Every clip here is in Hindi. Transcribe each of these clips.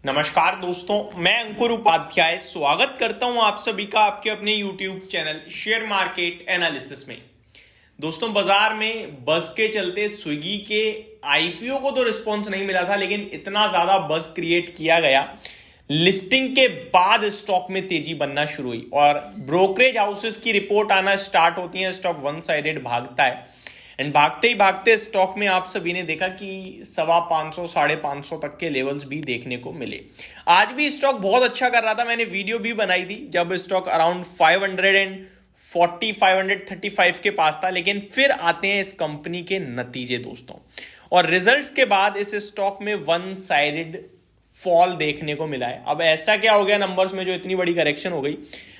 नमस्कार दोस्तों, मैं अंकुर उपाध्याय स्वागत करता हूं आप सभी का आपके अपने YouTube channel share market analysis में। दोस्तों, बाजार में बस के चलते स्विगी के आईपीओ को तो रिस्पॉन्स नहीं मिला था, लेकिन इतना ज्यादा बस क्रिएट किया गया, लिस्टिंग के बाद स्टॉक में तेजी बनना शुरू हुई और ब्रोकरेज हाउसेस की रिपोर्ट आना स्टार्ट होती है। स्टॉक वन साइडेड भागता है एंड भागते ही भागते स्टॉक में आप सभी ने देखा कि 550 550 तक के लेवल्स भी देखने को मिले। आज भी स्टॉक बहुत अच्छा कर रहा था, मैंने वीडियो भी बनाई थी जब स्टॉक अराउंड 540 535 के पास था। लेकिन फिर आते हैं इस कंपनी के नतीजे दोस्तों, और रिजल्ट्स के बाद इस स्टॉक में वन साइडेड फॉल देखने को मिला है। अब ऐसा क्या हो गया नंबर्स में जो इतनी बड़ी करेक्शन हो गई?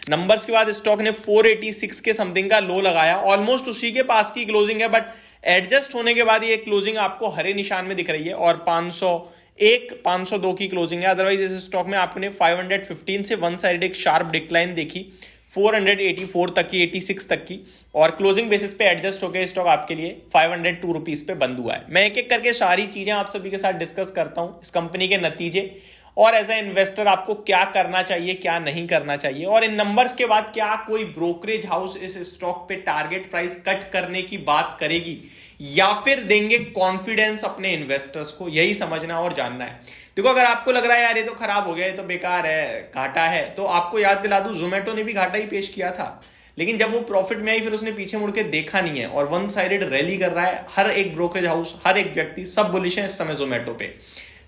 नंबर्स के बाद स्टॉक ने 486 के समथिंग का लो लगाया, ऑलमोस्ट उसी के पास की क्लोजिंग है, बट एडजस्ट होने के बाद ये क्लोजिंग आपको हरे निशान में दिख रही है और 501 502 की क्लोजिंग है। अदरवाइज इस स्टॉक में आपने 515 से वन साइड एक शार्प डिक्लाइन देखी 484 तक की, 86 तक की, और क्लोजिंग बेसिस पे एडजस्ट होकर स्टॉक आपके लिए 502 रुपीज पे बंद हुआ है। मैं एक एक करके सारी चीजें आप सभी के साथ डिस्कस करता हूं, इस कंपनी के नतीजे और एज ए इन्वेस्टर आपको क्या करना चाहिए, क्या नहीं करना चाहिए, और इन नंबर्स के बाद क्या कोई ब्रोकरेज हाउस इस स्टॉक पे टारगेट प्राइस कट करने की बात करेगी या फिर देंगे कॉन्फिडेंस अपने इन्वेस्टर्स को, यही समझना और जानना है। देखो, अगर आपको लग रहा है यार ये तो खराब हो गया, ये तो बेकार है, घाटा है, तो आपको याद दिला दूं जोमेटो ने भी घाटा ही पेश किया था, लेकिन जब वो प्रॉफिट में आई फिर उसने पीछे मुड़ के देखा नहीं है और वन साइडेड रैली कर रहा है। हर एक ब्रोकरेज हाउस, हर एक व्यक्ति, सब बुलिश है इस समय जोमेटो पे।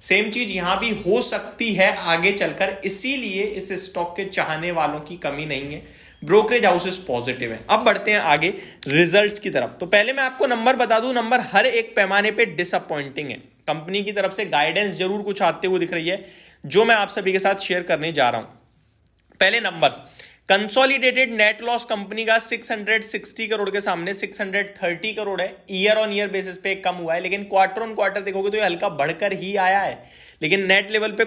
सेम चीज यहां भी हो सकती है आगे चलकर, इसीलिए इस स्टॉक के चाहने वालों की कमी नहीं है। ब्रोकरेज हाउसेस पॉजिटिव है। अब बढ़ते हैं आगे रिजल्ट्स की तरफ। तो पहले मैं आपको नंबर बता दूं, नंबर हर एक पैमाने पे डिसअपॉइंटिंग है। कंपनी की तरफ से गाइडेंस जरूर कुछ आते हुए दिख रही है जो मैं आप सभी के साथ शेयर करने जा रहा हूं। पहले numbers, consolidated net loss company का 660 करोड़ के सामने 630 करोड़ है। ईयर ऑन ईयर बेसिस पे कम हुआ है, लेकिन क्वार्टर ऑन क्वार्टर देखोगे तो ये हल्का बढ़कर ही आया है। लेकिन नेट लेवल पे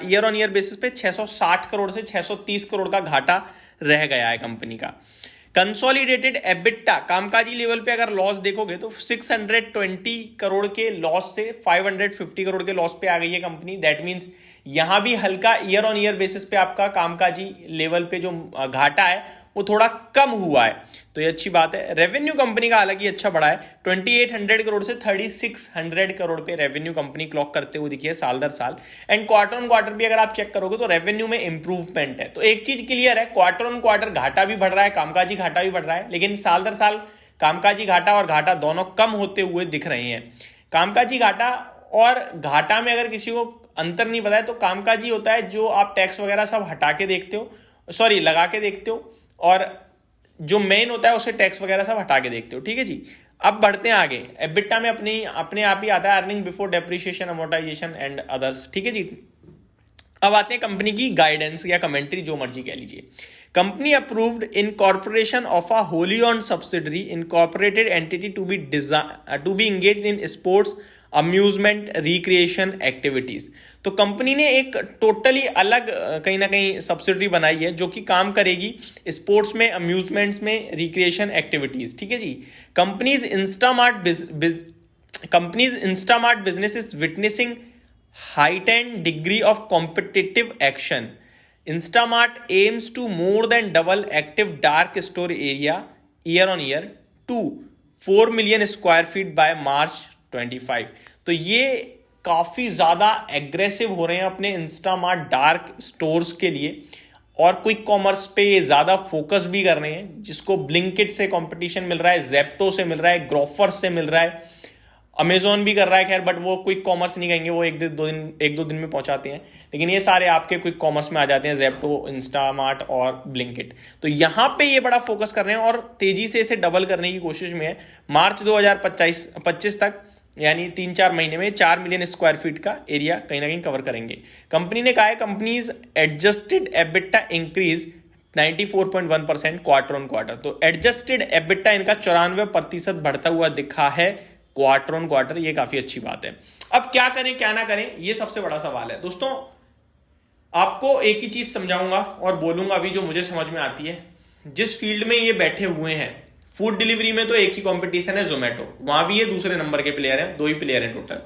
ईयर ऑन ईयर बेसिस पे 660 करोड़ से 630 करोड़ का घाटा रह गया है कंपनी का। कंसोलिडेटेड एबिटा कामकाजी लेवल पे अगर लॉस देखोगे तो 620 करोड़ के लॉस से 550 करोड़ के लॉस पे आ गई है कंपनी। दैट मींस यहां भी हल्का ईयर ऑन ईयर बेसिस पे आपका कामकाजी लेवल पे जो घाटा है वो थोड़ा कम हुआ है, तो ये अच्छी बात है। रेवेन्यू कंपनी का हालांकि अच्छा बढ़ा है, 2800 करोड़ से 3600 करोड़ पे रेवेन्यू कंपनी क्लॉक करते हुए दिखी है साल दर साल। एंड क्वार्टर ऑन क्वार्टर भी अगर आप चेक करोगे तो रेवेन्यू में इंप्रूवमेंट है। तो एक चीज क्लियर है, क्वार्टर ऑन क्वार्टर घाटा भी बढ़ रहा है, कामकाजी घाटा भी बढ़ रहा है, लेकिन साल दर साल कामकाजी घाटा और घाटा दोनों कम होते हुए दिख रहे हैं। कामकाजी घाटा और घाटा में अगर किसी को अंतर नहीं पता है तो कामकाजी होता है जो आप टैक्स वगैरह सब हटा के देखते हो, सॉरी लगा के देखते हो, और जो मेन होता है उसे टैक्स वगैरह सब हटा के देखते हो। ठीक है जी। अब बढ़ते हैं आगे। एबिटा में अपने आप ही आता है earning before depreciation, amortisation and others. ठीक है जी। अब आते हैं कंपनी की गाइडेंस या कमेंट्री, जो मर्जी कह लीजिए। Company approved incorporation of a wholly owned subsidiary incorporated entity to be engaged in sports, amusement, recreation activities. तो कंपनी ने एक टोटली अलग कहीं ना कहीं सब्सिडरी बनाई है जो कि काम करेगी स्पोर्ट्स में, अम्यूजमेंट्स में, रिक्रिएशन एक्टिविटीज। ठीक है जी। Companies Instamart business is witnessing heightened degree of competitive action. Instamart aims to more than double active dark store area year on year to 4 million square feet by March 25. तो ये काफी ज्यादा एग्रेसिव हो रहे हैं अपने इंस्टामार्ट डार्क स्टोर्स के लिए, और क्विक कॉमर्स पे ज्यादा फोकस भी कर रहे हैं, जिसको ब्लिंकिट से कंपटीशन मिल रहा है, जेप्टो से मिल रहा है, ग्रोफर से मिल रहा है, अमेजोन भी कर रहा है खैर, बट वो क्विक कॉमर्स नहीं कहेंगे, वो एक दो दिन में पहुंचाते हैं, लेकिन ये सारे आपके क्विक कॉमर्स में आ जाते हैं, जेप्टो, इंस्टामार्ट और ब्लिंकिट। तो यहां पे ये बड़ा फोकस कर रहे हैं और तेजी से इसे डबल करने की कोशिश में है। मार्च 2025 तक, यानी 3-4 महीने में 4 मिलियन स्क्वायर फीट का एरिया कहीं ना कहीं कवर करेंगे। कंपनी ने कहा है companies adjusted EBITDA increase 94.1% quarter on quarter. तो एडजस्टेड एबिटा इनका 94% बढ़ता हुआ दिखा है क्वार्टर ऑन क्वार्टर, ये काफी अच्छी बात है। अब क्या करें क्या ना करें, ये सबसे बड़ा सवाल है दोस्तों। आपको एक ही चीज समझाऊंगा और बोलूंगा अभी जो मुझे समझ में आती है। जिस फील्ड में ये बैठे हुए हैं, फूड डिलीवरी में तो एक ही कंपटीशन है, जोमेटो, वहां भी ये दूसरे नंबर के प्लेयर हैं, 2 ही प्लेयर हैं टोटल।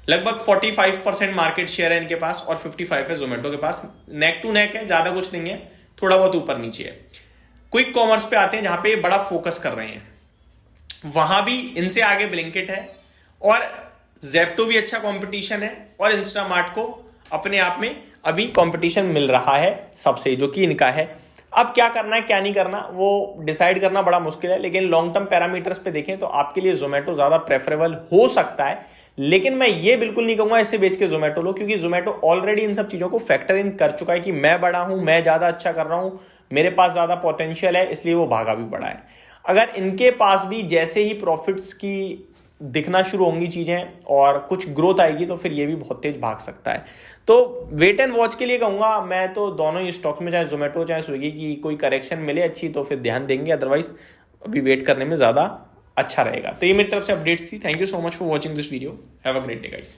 लगभग 45% मार्केट शेयर है इनके पास और 55 है जोमेटो के पास। नेक टू नेक है, ज्यादा कुछ नहीं है, थोड़ा बहुत ऊपर नीचे है। क्विक कॉमर्स पे आते हैं जहां पे बड़ा फोकस कर रहे हैं, वहां भी इनसे आगे ब्लिंकिट है और जेप्टो भी अच्छा कंपटीशन है और इंस्टामार्ट को अपने आप में अभी कंपटीशन मिल रहा है सबसे, जो कि इनका है। अब क्या करना है क्या नहीं करना वो डिसाइड करना बड़ा मुश्किल है, लेकिन लॉन्ग टर्म पैरामीटर्स पे देखें तो आपके लिए जोमेटो ज्यादा प्रेफरेबल हो सकता है। लेकिन मैं ये बिल्कुल नहीं कहूंगा इसे बेच के जोमेटो लो, क्योंकि जोमेटो ऑलरेडी इन सब चीजों को फैक्टर इन कर चुका है कि मैं बड़ा हूं, मैं ज्यादा अच्छा कर रहा हूं, मेरे पास ज्यादा पोटेंशियल है, इसलिए वो भागा भी बड़ा है। अगर इनके पास भी जैसे ही प्रॉफिट्स की दिखना शुरू होंगी चीजें और कुछ ग्रोथ आएगी तो फिर ये भी बहुत तेज भाग सकता है। तो वेट एंड वॉच के लिए कहूंगा मैं तो दोनों ही स्टॉक्स में, चाहे जोमेटो चाहे स्विगी की कोई करेक्शन मिले अच्छी तो फिर ध्यान देंगे, अदरवाइज अभी वेट करने में ज्यादा अच्छा रहेगा। तो ये मेरी तरफ से अपडेट्स थी। Thank you so much for watching this video. Have a great day guys.